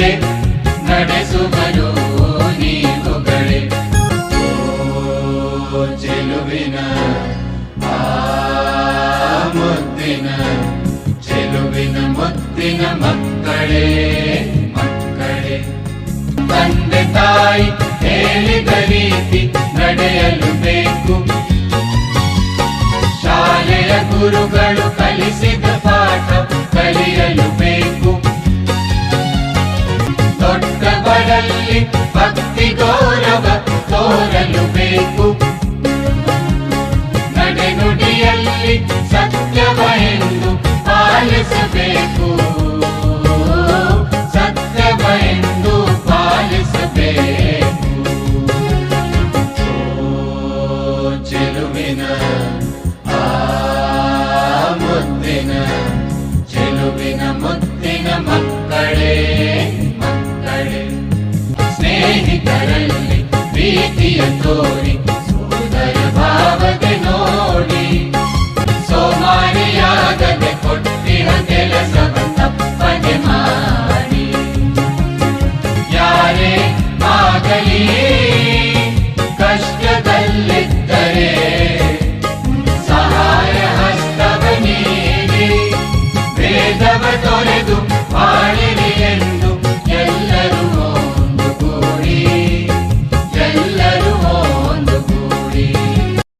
ಮಕ್ಕಳೇ ನಡೆಸುವರು ನೀವುಗಳೇ. ಓ ಚೆಲುವಿನ ಆ ಮುದ್ದಿನ ಚೆಲುವಿನ ಮುದ್ದಿನ ಮಕ್ಕಳೇ ಮಕ್ಕಳೇ. ತಂದೆ ತಾಯಿ ಹೇಳಿದ ರೀತಿ ನಡೆಯಲು ಬೇಕು. ಶಾಲೆಯ ಗುರುಗಳು ಕಲಿಸಿದ ಪಾಠ ಕಲಿಯಲು ಬೇಕು. ದೊಡ್ಡವರಲ್ಲಿ ಭಕ್ತಿ ಗೌರವ ತೋರಲು ಬೇಕು. ನಡೆನುಡಿಯಲ್ಲಿ ಸತ್ಯವ ಎಂದು ಪಾಲಿಸಬೇಕು. ಸತ್ಯವ ಎಂದು ಪಾಲಿಸಬೇಕು. ಓ ಚೆಲುವಿನ ಆ ಮುದ್ದಿನ ಚೆಲುವಿನ ಮುದ್ದಿನ ಮಕ್ಕಳೇ ಮಕ್ಕಳೇ. ಸ್ನೇಹಿತರಲ್ಲಿ ಪ್ರೀತಿಯ ತೋರಿ